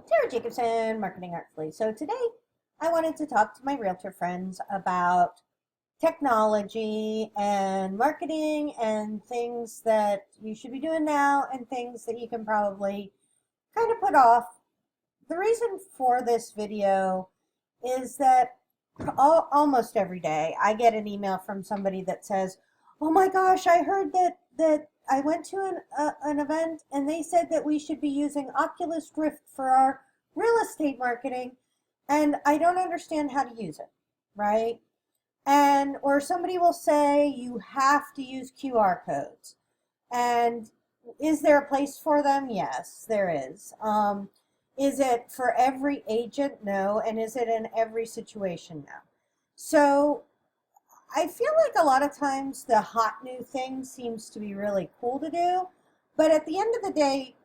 Sarah Jacobsen, Marketing Artfully. So today I wanted to talk to my realtor friends about technology and marketing and things that you should be doing now and things that you can probably kind of put off. The reason for this video is that almost every day I get an email from somebody that says, "Oh my gosh, I heard that I went to an event and they said that we should be using Oculus Rift for our real estate marketing, and I don't understand how to use it," right? And or somebody will say you have to use QR codes. And is there a place for them? Yes, there is. Is it for every agent? No. And is it in every situation? No. So I feel like a lot of times the hot new thing seems to be really cool to do. But at the end of the day,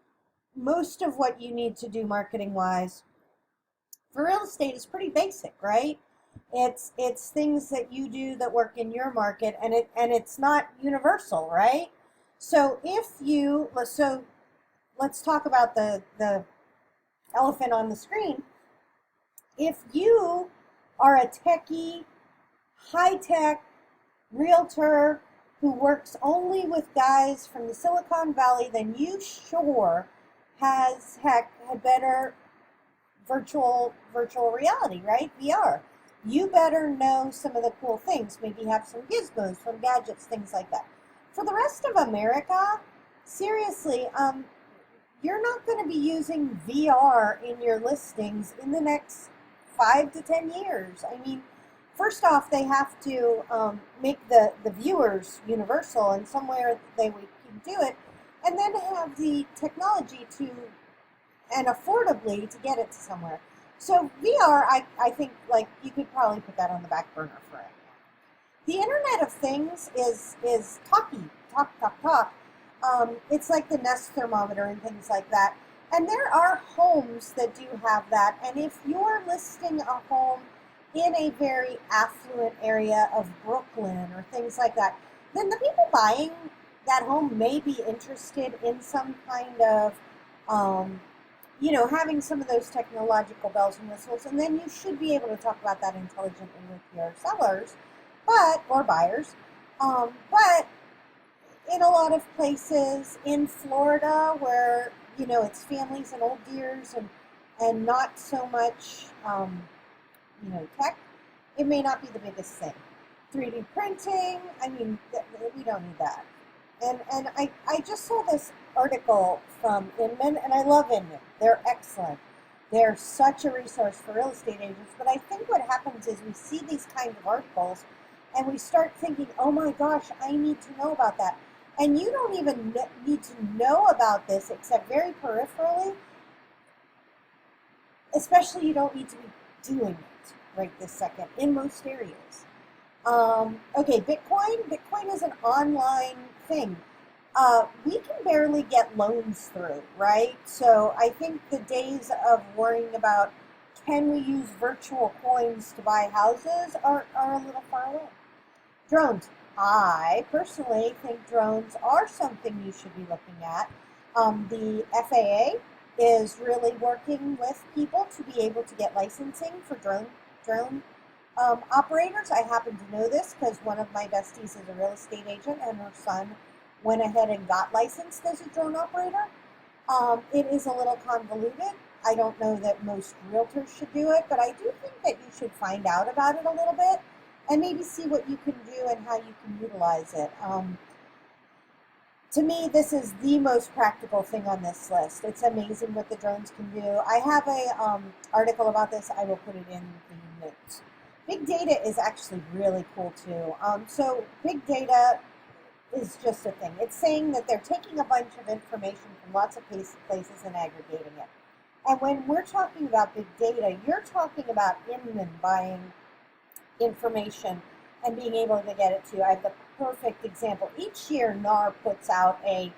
most of what you need to do marketing wise for real estate is pretty basic, right? It's things that you do that work in your market, and it's not universal, right? So let's talk about the elephant on the screen. If you are a techie, high-tech realtor who works only with guys from the Silicon Valley, then you sure has heck had better virtual reality, right? VR. You better know some of the cool things. Maybe have some gizmos, some gadgets, things like that. For the rest of America, seriously, you're not going to be using VR in your listings in the next 5 to 10 years. I mean, first off, they have to make the viewers universal, and somewhere they can do it, and then have the technology to and affordably to get it to somewhere. So VR, I think like you could probably put that on the back burner for it. The Internet of Things is talk. It's like the Nest thermometer and things like that. And there are homes that do have that. And if you're listing a home in a very affluent area of Brooklyn or things like that, then the people buying that home may be interested in some kind of having some of those technological bells and whistles, and then you should be able to talk about that intelligently with your sellers, or buyers. But in a lot of places in Florida, where it's families and old deers and not so much tech, it may not be the biggest thing. 3D printing, I mean, we don't need that. And I just saw this article from Inman, and I love Inman. They're excellent. They're such a resource for real estate agents. But I think what happens is we see these kind of articles, and we start thinking, oh my gosh, I need to know about that. And you don't even need to know about this except very peripherally. Especially you don't need to be doing it right this second in most areas. Okay, Bitcoin. Bitcoin is an online thing. We can barely get loans through, right? So I think the days of worrying about can we use virtual coins to buy houses are a little far away. Drones. I personally think drones are something you should be looking at. The FAA is really working with people to be able to get licensing for drone operators. I happen to know this because one of my besties is a real estate agent, and her son went ahead and got licensed as a drone operator. It is a little convoluted. I don't know that most realtors should do it, but I do think that you should find out about it a little bit and maybe see what you can do and how you can utilize it. To me, this is the most practical thing on this list. It's amazing what the drones can do. I have a article about this. I will put it in the notes. Big data is actually really cool too. So big data is just a thing. It's saying that they're taking a bunch of information from lots of places and aggregating it. And when we're talking about big data, you're talking about Inman buying information and being able to get it to you. I have the perfect example. Each year, NAR puts out a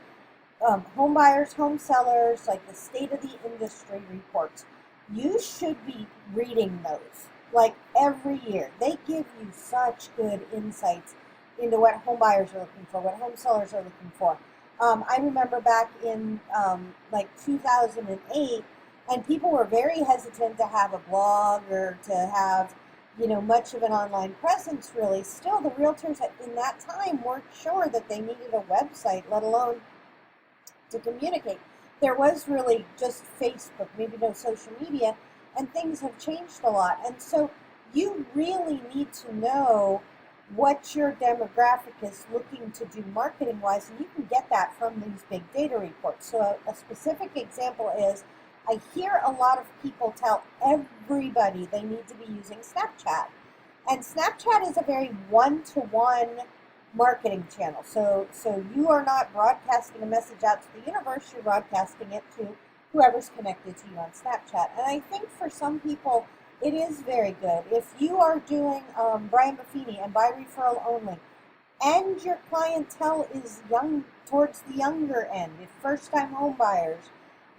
home buyers, home sellers, like the state of the industry reports. You should be reading those like every year. They give you such good insights into what home buyers are looking for, what home sellers are looking for. I remember back in like 2008, And people were very hesitant to have a blog or to have, much of an online presence really. Still, the realtors in that time weren't sure that they needed a website, let alone to communicate. There was really just Facebook, maybe no social media, and things have changed a lot. And so you really need to know what your demographic is looking to do marketing wise, and you can get that from these big data reports. So a specific example is I hear a lot of people tell everybody they need to be using Snapchat. And Snapchat is a very one-to-one marketing channel. So you are not broadcasting a message out to the universe, you're broadcasting it to whoever's connected to you on Snapchat. And I think for some people, it is very good. If you are doing Brian Buffini and by referral only, and your clientele is young, towards the younger end, if first-time home buyers,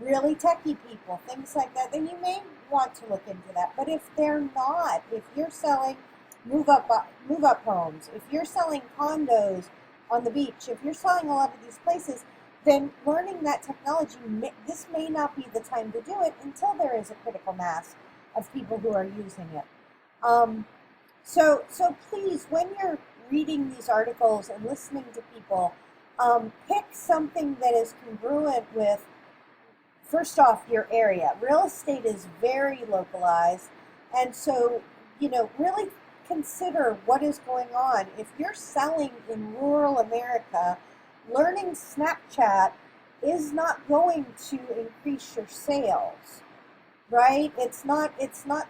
really techie people, things like that, then you may want to look into that. But if they're not, if you're selling move up homes, if you're selling condos on the beach, if you're selling a lot of these places, then learning that technology, this may not be the time to do it until there is a critical mass of people who are using it. So please, when you're reading these articles and listening to people, pick something that is congruent with, first off, your area. Real estate is very localized, and so, really consider what is going on. If you're selling in rural America, learning Snapchat is not going to increase your sales, right? It's not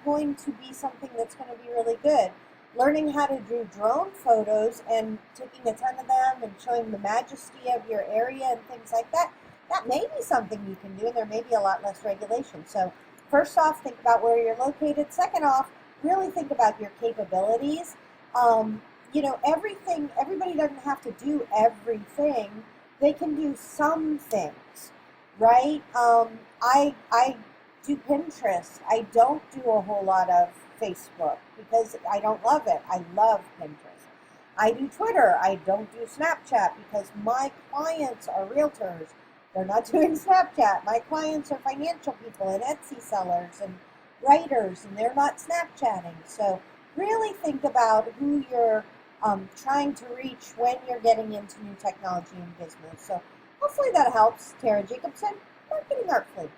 going to be something that's going to be really good. Learning how to do drone photos and taking a ton of them and showing the majesty of your area and things like that, that may be something you can do, and there may be a lot less regulation. So first off, think about where you're located. Second off, really think about your capabilities. Everybody doesn't have to do everything. They can do some things, right? I do Pinterest. I don't do a whole lot of Facebook because I don't love it. I love Pinterest. I do Twitter. I don't do Snapchat because my clients are realtors. They're not doing Snapchat. My clients are financial people and Etsy sellers and writers, and they're not Snapchatting. So really think about who you're trying to reach when you're getting into new technology and business. So hopefully that helps. Tara Jacobsen, Marketing Artfully.